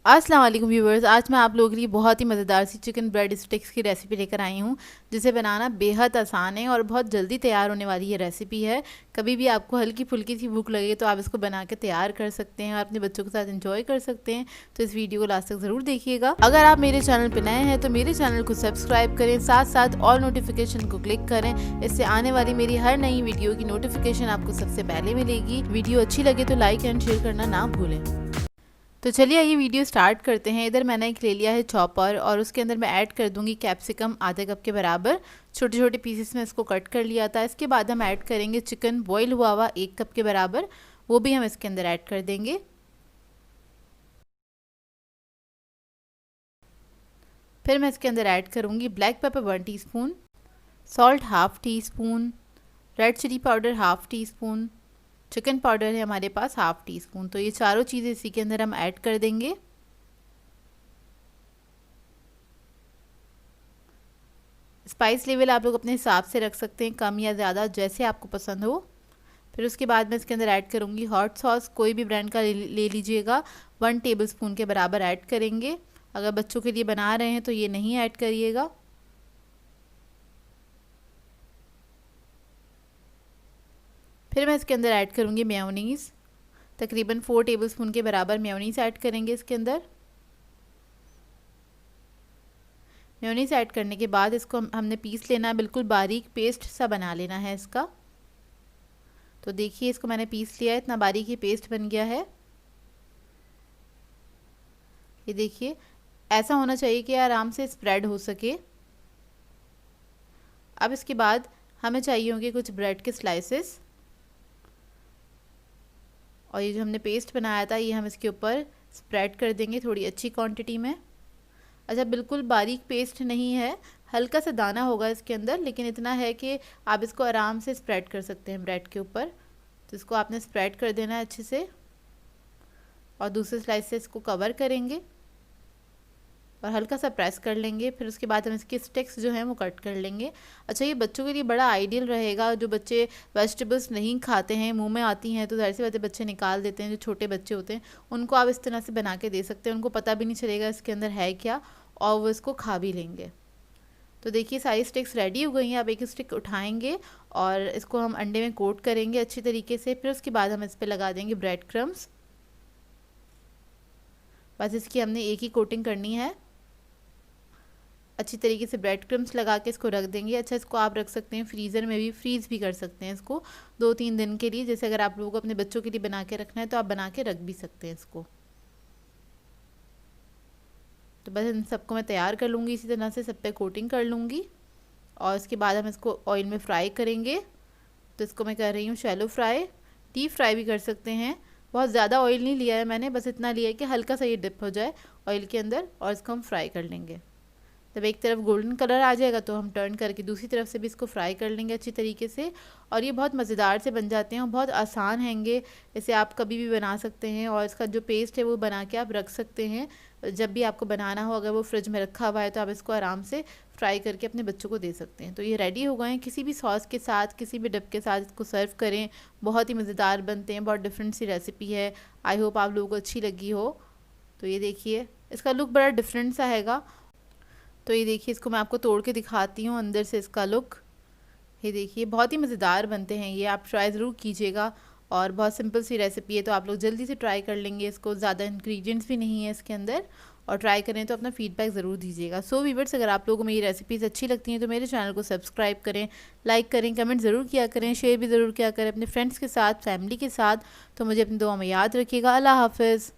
अस्सलाम वालेकुम व्यूवर्स, आज मैं आप लोगों के लिए बहुत ही मज़ेदार सी चिकन ब्रेड स्टिक्स की रेसिपी लेकर आई हूँ, जिसे बनाना बेहद आसान है और बहुत जल्दी तैयार होने वाली ये रेसिपी है। कभी भी आपको हल्की फुल्की सी भूख लगे तो आप इसको बना के तैयार कर सकते हैं और अपने बच्चों के साथ एंजॉय कर सकते हैं। तो इस वीडियो को लास्ट तक ज़रूर देखिएगा। अगर आप मेरे चैनल पर नए हैं तो मेरे चैनल को सब्सक्राइब करें, साथ साथ ऑल नोटिफिकेशन को क्लिक करें। इससे आने वाली मेरी हर नई वीडियो की नोटिफिकेशन आपको सबसे पहले मिलेगी। वीडियो अच्छी लगे तो लाइक एंड शेयर करना ना भूलें। तो चलिए ये वीडियो स्टार्ट करते हैं। इधर मैंने एक ले लिया है चॉपर और उसके अंदर मैं ऐड कर दूंगी कैप्सिकम आधे कप के बराबर। छोटे छोटे पीसेस में इसको कट कर लिया था। इसके बाद हम ऐड करेंगे चिकन बॉईल हुआ हुआ 1 कप के बराबर, वो भी हम इसके अंदर ऐड कर देंगे। फिर मैं इसके अंदर ऐड करूँगी black pepper 1 teaspoon, salt half teaspoon, red chilli powder half teaspoon, chicken powder है हमारे पास हाफ़ टी स्पून। तो ये चारों चीज़ें इसी के अंदर हम ऐड कर देंगे। स्पाइस लेवल आप लोग अपने हिसाब से रख सकते हैं, कम या ज़्यादा जैसे आपको पसंद हो। फिर उसके बाद मैं इसके अंदर ऐड करूँगी हॉट सॉस, कोई भी ब्रांड का ले लीजिएगा। 1 टेबलस्पून के बराबर ऐड करेंगे। अगर बच्चों के लिए बना रहे हैं तो ये नहीं ऐड करिएगा। फिर मैं इसके अंदर ऐड करूँगी मेयोनीज़, तकरीबन 4 टेबलस्पून के बराबर मेयोनीज़ ऐड करेंगे इसके अंदर। मेयोनीज़ ऐड करने के बाद इसको हमने पीस लेना है, बिल्कुल बारीक पेस्ट सा बना लेना है इसका। तो देखिए इसको मैंने पीस लिया है, इतना बारीक ही पेस्ट बन गया है। ये देखिए ऐसा होना चाहिए कि आराम से स्प्रेड हो सके। अब इसके बाद हमें चाहिए होंगे कुछ ब्रेड के स्लाइसेस, और ये जो हमने पेस्ट बनाया था ये हम इसके ऊपर स्प्रेड कर देंगे थोड़ी अच्छी क्वांटिटी में। अच्छा, बिल्कुल बारीक पेस्ट नहीं है, हल्का सा दाना होगा इसके अंदर, लेकिन इतना है कि आप इसको आराम से स्प्रेड कर सकते हैं ब्रेड के ऊपर। तो इसको आपने स्प्रेड कर देना है अच्छे से, और दूसरे स्लाइस से इसको कवर करेंगे और हल्का सा प्रेस कर लेंगे। फिर उसके बाद हम इसके स्टिक्स जो हैं वो कट कर लेंगे। अच्छा, ये बच्चों के लिए बड़ा आइडियल रहेगा। जो बच्चे वेजिटेबल्स नहीं खाते हैं, मुंह में आती हैं तो ज़ाहिर सी बात है बच्चे निकाल देते हैं। जो छोटे बच्चे होते हैं उनको आप इस तरह से बना के दे सकते हैं, उनको पता भी नहीं चलेगा इसके अंदर है क्या, और वो इसको खा भी लेंगे। तो देखिए सारी स्टिक्स रेडी हो गई हैं। अब एक स्टिक उठाएंगे और इसको हम अंडे में कोट करेंगे अच्छी तरीके से। फिर उसके बाद हम इस पर लगा देंगे ब्रेड क्रम्स। बस इसकी हमने एक ही कोटिंग करनी है। अच्छी तरीके से ब्रेड क्रम्स लगा के इसको रख देंगे। अच्छा, इसको आप रख सकते हैं फ्रीज़र में भी, फ्रीज़ भी कर सकते हैं इसको 2-3 दिन के लिए। जैसे अगर आप लोगों को अपने बच्चों के लिए बना के रखना है तो आप बना के रख भी सकते हैं इसको। तो बस इन सबको मैं तैयार कर लूँगी, इसी तरह से सब पे कोटिंग कर लूँगी और उसके बाद हम इसको ऑयल में फ्राई करेंगे। तो इसको मैं कर रही हूँ शैलो फ्राई, डीप फ्राई भी कर सकते हैं। बहुत ज़्यादा ऑयल नहीं लिया है मैंने, बस इतना लिया है कि हल्का सा ये डिप हो जाए ऑयल के अंदर, और इसको हम फ्राई कर लेंगे। जब एक तरफ गोल्डन कलर आ जाएगा तो हम टर्न करके दूसरी तरफ से भी इसको फ्राई कर लेंगे अच्छी तरीके से। और ये बहुत मज़ेदार से बन जाते हैं और बहुत आसान हैंगे। इसे आप कभी भी बना सकते हैं और इसका जो पेस्ट है वो बना के आप रख सकते हैं। जब भी आपको बनाना हो, अगर वो फ्रिज में रखा हुआ है तो आप इसको आराम से फ्राई करके अपने बच्चों को दे सकते हैं। तो ये रेडी हो गए हैं। किसी भी सॉस के साथ, किसी भी डिप के साथ इसको सर्व करें, बहुत ही मज़ेदार बनते हैं। बहुत डिफरेंट सी रेसिपी है। आई होप आप लोगों को अच्छी लगी हो। तो ये देखिए इसका लुक बड़ा डिफरेंट सा हैगा। तो ये देखिए इसको मैं आपको तोड़ के दिखाती हूँ अंदर से इसका लुक। ये देखिए बहुत ही मज़ेदार बनते हैं ये, आप ट्राई ज़रूर कीजिएगा। और बहुत सिंपल सी रेसिपी है तो आप लोग जल्दी से ट्राई कर लेंगे इसको। ज़्यादा इंग्रेडिएंट्स भी नहीं है इसके अंदर, और ट्राई करें तो अपना फीडबैक ज़रूर दीजिएगा। सो व्यूअर्स, अगर आप लोगों को मेरी रेसिपीज़ अच्छी लगती हैं तो मेरे चैनल को सब्सक्राइब करें, लाइक करें, कमेंट ज़रूर किया करें, शेयर भी ज़रूर किया करें अपने फ्रेंड्स के साथ, फैमिली के साथ। तो मुझे अपनी दुआ में याद रखिएगा। अल्लाह हाफ़िज़।